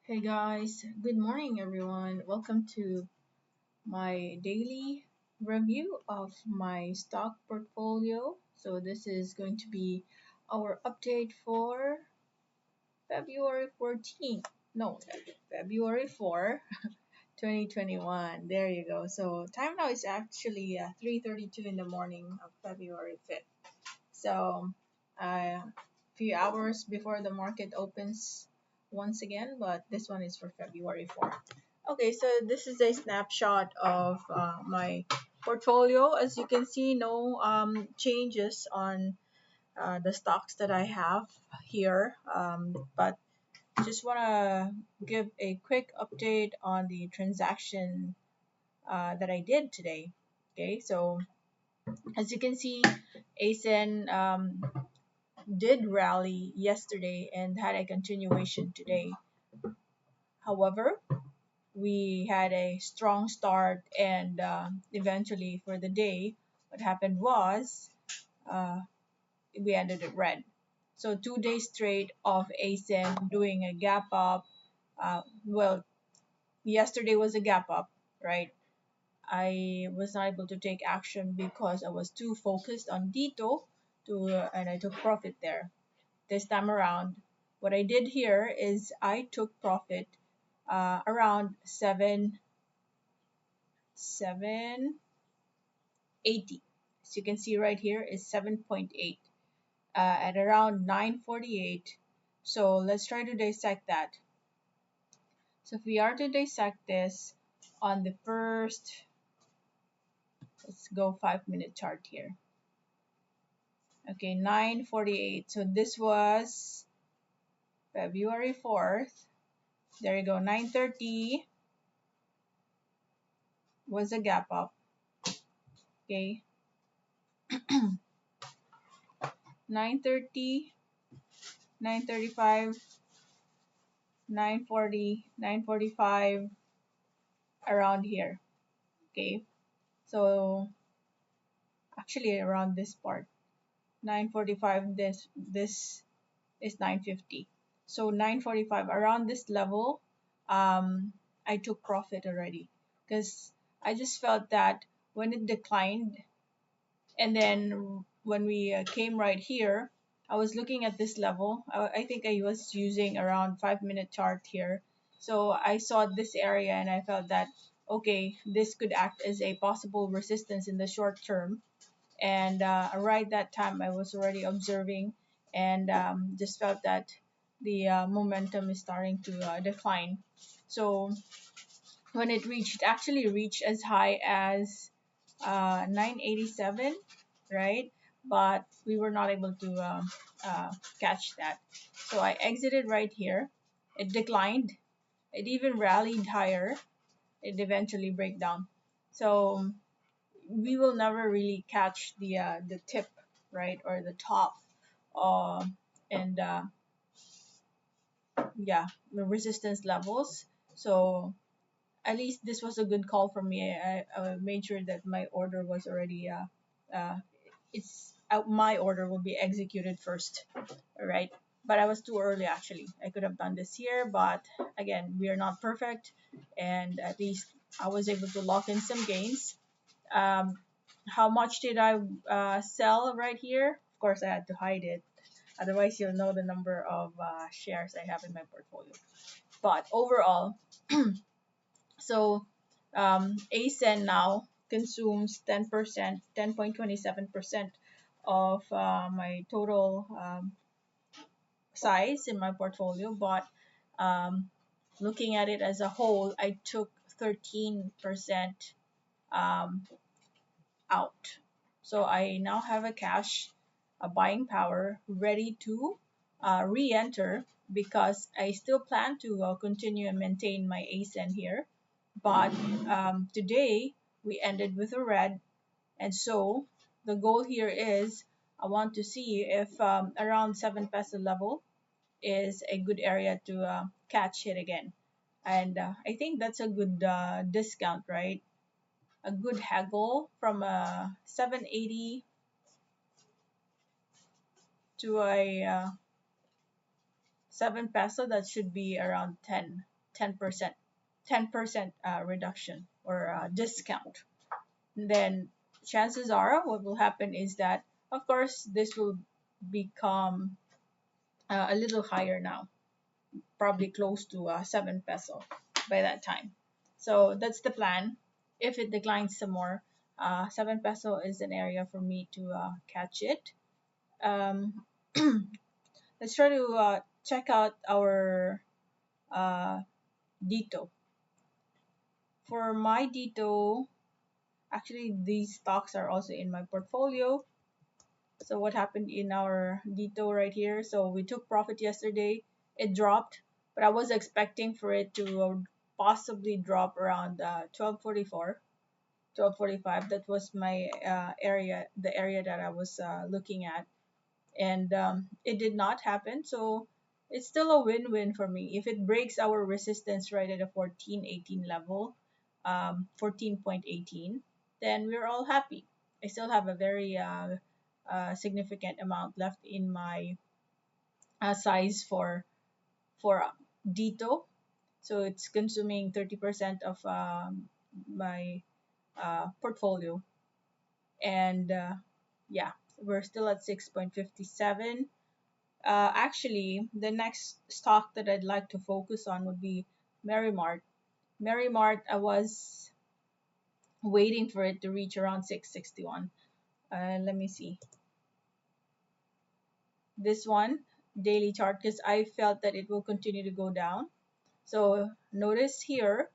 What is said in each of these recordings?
Hey guys, good morning everyone. Welcome to my daily review of my stock portfolio. So, this is going to be our update for February 14th. No, February 4, 2021. There you go. So, time now is actually 3:32 in the morning of February 5th. So, a few hours before the market opens once again, but this one is for February 4th. Okay, so this is a snapshot of my portfolio. As you can see, no changes on the stocks that I have here, but just want to give a quick update on the transaction that I did today. Okay, so as you can see, ASIN did rally yesterday and had a continuation today. However, we had a strong start, and eventually for the day, what happened was uh, we ended it red. So 2 days straight of ASIN doing a gap up. Well, yesterday was a gap up, right? I was not able to take action because I was too focused on Dito and I took profit there. This time around, what I did here is I took profit around 780. As you can see right here is 7.8 at around 948. So let's try to dissect that. So if we are to dissect this on the first, let's go 5 minute chart here. Okay, 948. So this was February 4th. There you go. 930 was a gap up. Okay, 930, 935, 940, 945, around here. Okay, so actually around this part, 945. This is 950. So 945 around this level, I took profit already because I just felt that when it declined, and then when we came right here, I was looking at this level. I think I was using around 5 minute chart here. So I saw this area and I felt that, okay, this could act as a possible resistance in the short term. And right that time, I was already observing and just felt that the momentum is starting to decline. So when it actually reached as high as 987, right? But we were not able to catch that. So I exited right here. It declined. It even rallied higher. It eventually break down. So we will never really catch the tip, right, or the top, uh, and yeah, the resistance levels. So at least this was a good call for me. I made sure that my order was already it's my order will be executed first, all right? But I was too early actually. I could have done this here, but again, we are not perfect, and at least I was able to lock in some gains. um, how much did I sell right here? Of course, I had to hide it. Otherwise, you'll know the number of shares I have in my portfolio. But overall, so ASEN now consumes 10%, 10.27% of my total size in my portfolio. But um, looking at it as a whole, I took 13% um, out. So I now have a cash, a buying power ready to re-enter because I still plan to continue and maintain my ASEN here. But today we ended with a red, and so the goal here is I want to see if around 7 peso level is a good area to catch it again. And I think that's a good discount, right? A good haggle from a 780 to a 7 peso, that should be around 10. 10%, 10% reduction or discount, then chances are what will happen is that, of course, this will become a little higher now, probably close to 7 peso by that time. So that's the plan. If it declines some more, 7 peso is an area for me to catch it. Um, let's try to check out our uh, Dito. For my Dito, actually, these stocks are also in my portfolio. So what happened in our Dito right here? So we took profit yesterday. It dropped, but I was expecting for it to possibly drop around 12:44, 12:45. That was my area, the area that I was looking at, and it did not happen. So it's still a win-win for me. If it breaks our resistance right at a 14.18 level, 14.18, then we're all happy. I still have a very significant amount left in my size for Dito. So it's consuming 30% of my portfolio, and yeah, we're still at 6.57. Actually, the next stock that I'd like to focus on would be Merrimart. Merrimart, I was waiting for it to reach around 661. Let me see. This one, daily chart, because I felt that it will continue to go down. So notice here,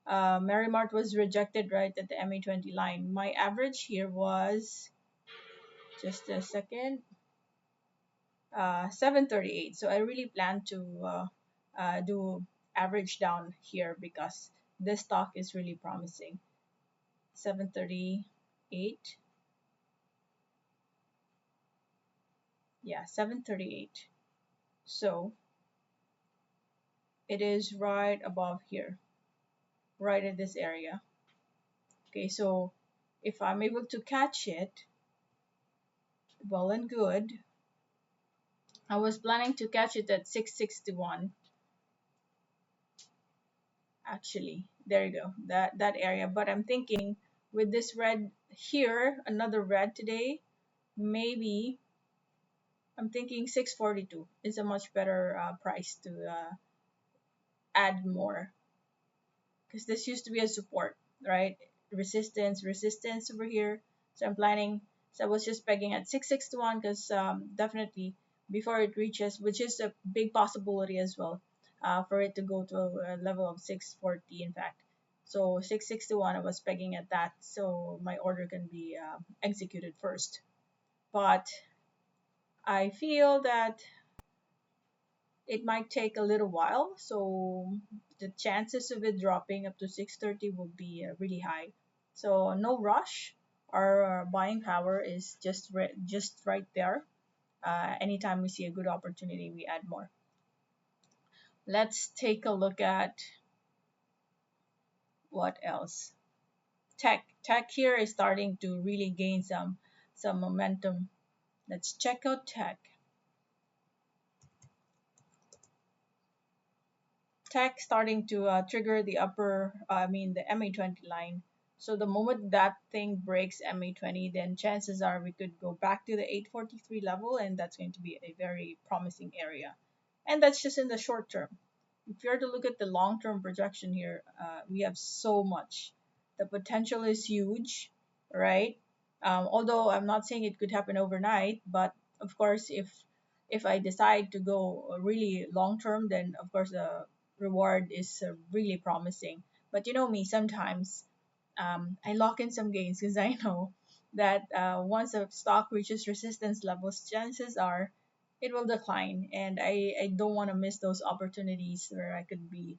Merrimart was rejected right at the MA20 line. My average here was, just a second, 738. So I really plan to do average down here because this stock is really promising. 738. Yeah, 738. So it is right above here, right in this area. Okay, so if I'm able to catch it, well and good. I was planning to catch it at 661. Actually, there you go, that area. But I'm thinking with this red here, another red today, maybe I'm thinking 642 is a much better price to add more, because this used to be a support, right? Resistance, resistance over here. So I'm planning. So I was just pegging at 661 because definitely before it reaches, which is a big possibility as well, for it to go to a level of 640, in fact. So 661, I was pegging at that, so my order can be executed first. But I feel that it might take a little while, so the chances of it dropping up to 630 will be really high. So no rush. Our buying power is just right there. Anytime we see a good opportunity, we add more. Let's take a look at what else. Tech here is starting to really gain some momentum. Let's check out tech. Tech starting to trigger the the MA20 line. So the moment that thing breaks MA20, then chances are we could go back to the 843 level, and that's going to be a very promising area. And that's just in the short term. If you're to look at the long term projection here, we have so much. The potential is huge, right? Although I'm not saying it could happen overnight, but of course, if I decide to go really long term, then of course the reward is really promising. But you know me, sometimes I lock in some gains because I know that once a stock reaches resistance levels, chances are it will decline. And I don't want to miss those opportunities where I could be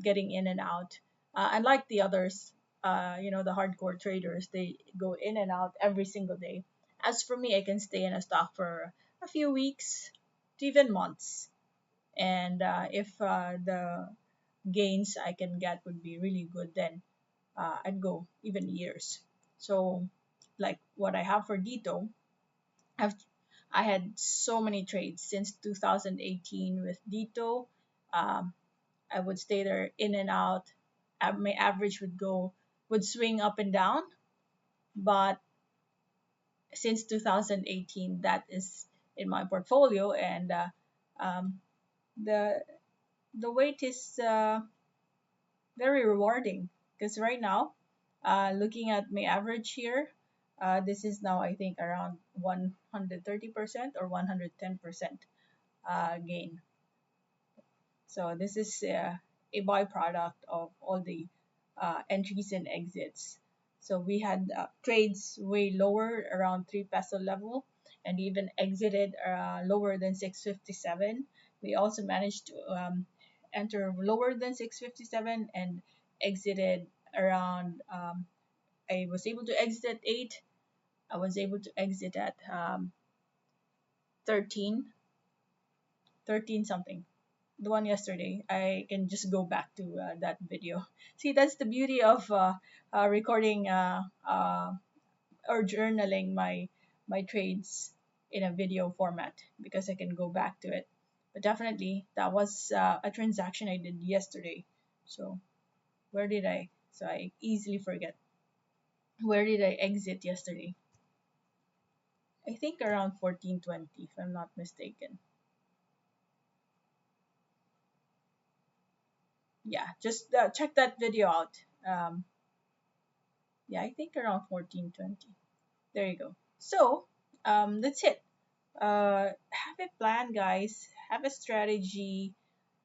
getting in and out. Unlike the others, the hardcore traders, they go in and out every single day. As for me, I can stay in a stock for a few weeks to even months. And if the gains I can get would be really good, then I'd go even years. So, like what I have for Dito, I've I had so many trades since 2018 with Dito. Um, I would stay there in and out. My average would swing up and down, but since 2018, that is in my portfolio, and um, the the wait is very rewarding because right now, looking at my average here, this is now I think around 130% or 110% gain. So this is a byproduct of all the entries and exits. So we had trades way lower around 3 peso level and even exited lower than 657. We also managed to enter lower than 657 and exited around, I was able to exit at 8. I was able to exit at 13, 13 something. The one yesterday, I can just go back to that video. See, that's the beauty of recording or journaling my trades in a video format because I can go back to it. But definitely, that was a transaction I did yesterday. So where did I? So I easily forget. Where did I exit yesterday? I think around 1420, if I'm not mistaken. Yeah, just check that video out. Um, yeah, I think around 1420. There you go. So that's it. Have a plan, guys. Have a strategy,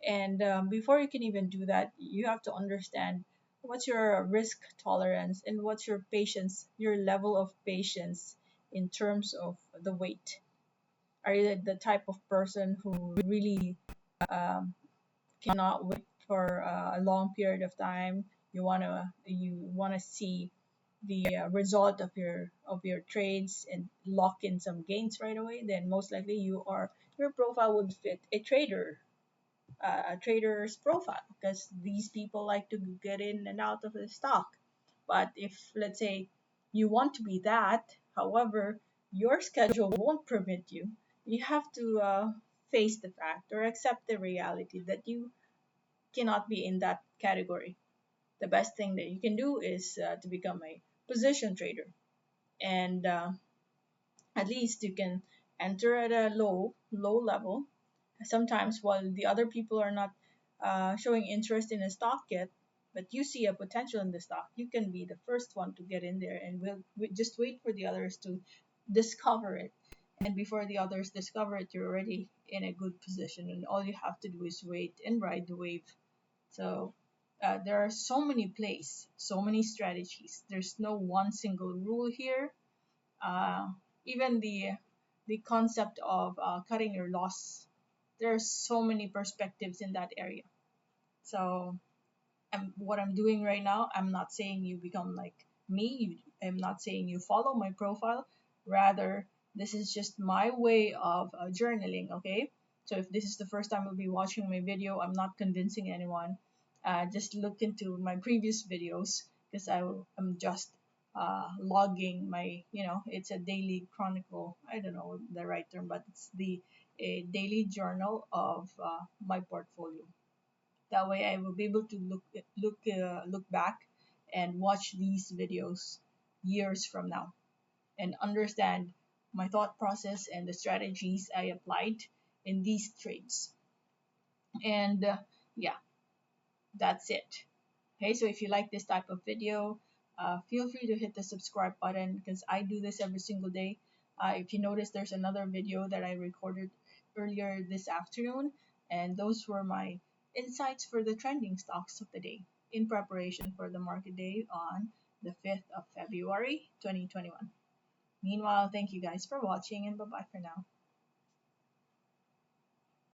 and before you can even do that, you have to understand what's your risk tolerance and what's your patience, your level of patience in terms of the weight. Are you the type of person who really um, cannot wait for a long period of time? You wanna see the result of your trades and lock in some gains right away, then most likely your profile would fit a trader's profile because these people like to get in and out of the stock. But if let's say you want to be that, however, your schedule won't permit you, you have to face the fact or accept the reality that you cannot be in that category. The best thing that you can do is to become a position trader, and at least you can enter at a low level sometimes while the other people are not showing interest in a stock yet, but you see a potential in the stock. You can be the first one to get in there, and we'll just wait for the others to discover it, and before the others discover it, you're already in a good position, and all you have to do is wait and ride the wave. So there are so many plays, so many strategies. There's no one single rule here. uh, Even the concept of cutting your loss, there are so many perspectives in that area. So what I'm doing right now, I'm not saying you become like me. I'm not saying you follow my profile. Rather, this is just my way of journaling. Okay. So if this is the first time you'll be watching my video, I'm not convincing anyone. Just look into my previous videos because I'm just logging my, it's a daily chronicle. I don't know the right term, but it's the a daily journal of my portfolio. That way, I will be able to look back and watch these videos years from now and understand my thought process and the strategies I applied in these trades. And yeah, that's it. Okay, so if you like this type of video, feel free to hit the subscribe button because I do this every single day. If you notice, there's another video that I recorded earlier this afternoon, and those were my insights for the trending stocks of the day in preparation for the market day on the 5th of February 2021. Meanwhile, thank you guys for watching, and bye bye for now.